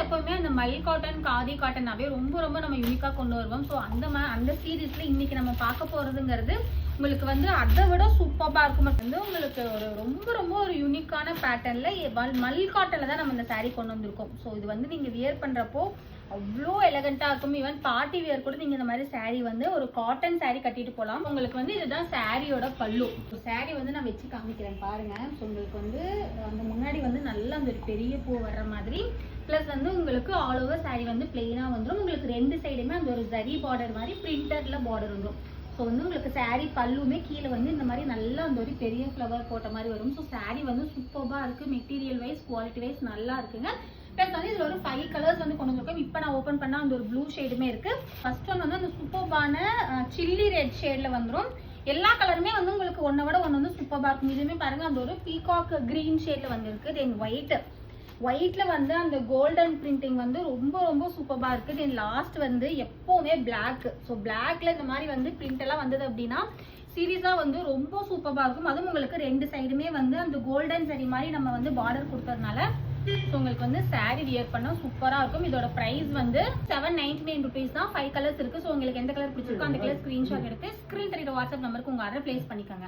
எப்பவுமே அந்த மல் காட்டன் காதி காட்டனாவே ரொம்ப ரொம்ப நம்ம யூனிக்கா கொண்டு வருவோம். ஸோ அந்த சீரீஸ்ல இன்னைக்கு நம்ம பார்க்க போறதுங்கிறது உங்களுக்கு வந்து அதை விட சூப்பரா இருக்கும். வந்து உங்களுக்கு ஒரு ரொம்ப ரொம்ப ஒரு யூனிக்கான பேட்டர்ன்ல மல் காட்டன்ல தான் நம்ம இந்த சாரீ கொண்டு வந்திருக்கோம். ஸோ இது வந்து நீங்க வியர் பண்றப்போ அவ்வளோ எலகண்டா இருக்கும். ஈவன் பார்ட்டி வியர் கூட நீங்க இந்த மாதிரி சாரீ வந்து ஒரு காட்டன் சாரீ கட்டிட்டு போகலாம். உங்களுக்கு வந்து இதுதான் சாரியோட பல்லு. சாரீ வந்து நான் வச்சு காமிக்கிறேன் பாருங்க. ஸோ உங்களுக்கு வந்து அந்த முன்னாடி வந்து நல்லா அந்த ஒரு பெரிய பூ வர்ற மாதிரி, பிளஸ் வந்து உங்களுக்கு ஆல் ஓவர் சாரீ வந்து பிளெயினா வந்துடும். உங்களுக்கு ரெண்டு சைடுமே அந்த ஒரு ஜரி பார்டர் மாதிரி பிரிண்டட்ல பார்டர் வந்துடும். ஸோ வந்து உங்களுக்கு சாரீ பல்லுமே கீழே வந்து இந்த மாதிரி நல்லா அந்த ஒரு பெரிய ஃப்ளவர் போட்ட மாதிரி வரும். ஸோ சாரீ வந்து சூப்பராக இருக்குது. மெட்டீரியல் வைஸ் குவாலிட்டி வைஸ் நல்லா இருக்குங்க. ப்ளஸ் வந்து இதில் ஒரு 5 கலர்ஸ் வந்து கொண்டு வந்திருக்கோம். இப்போ நான் ஓப்பன் பண்ணால் அந்த ஒரு ப்ளூ ஷேடுமே இருக்குது. ஃபர்ஸ்ட் ஒன் வந்து அந்த சூப்பர்பான சில்லி ரெட் ஷேடில் வந்துடும். எல்லா கலருமே வந்து உங்களுக்கு ஒன்றை விட ஒன்று வந்து சூப்பராக இருக்கும். இதுவுமே பாருங்கள் அந்த ஒரு பீகாக் க்ரீன் ஷேடில் வந்துருக்கு. தென் ஒயிட்ல வந்து அந்த கோல்டன் பிரிண்டிங் வந்து ரொம்ப ரொம்ப சூப்பரா இருக்கு. தென் லாஸ்ட் வந்து எப்பவுமே பிளாக். ஸோ பிளாக்ல இந்த மாதிரி வந்து பிரிண்ட் எல்லாம் வந்தது அப்படின்னா சீரியஸா வந்து ரொம்ப சூப்பரா இருக்கும். அதுவும் உங்களுக்கு ரெண்டு சைடுமே வந்து அந்த கோல்டன் சரி மாதிரி நம்ம வந்து பார்டர் கொடுத்ததுனால ஸோ உங்களுக்கு வந்து சாரீ வியர் பண்ண சூப்பரா இருக்கும். இதோட பிரைஸ் வந்து 799 ருபீஸ் தான். 5 கலர்ஸ் இருக்கு. ஸோ உங்களுக்கு எந்த கலர் பிடிச்சிருக்கோ அந்த கலர் ஸ்கிரீன்ஷாட் எடுத்து ஸ்கிரீன் தெரியுற வாட்ஸ்அப் நம்பருக்கு உங்க ஆர்டர் பிளேஸ் பண்ணிக்கோங்க.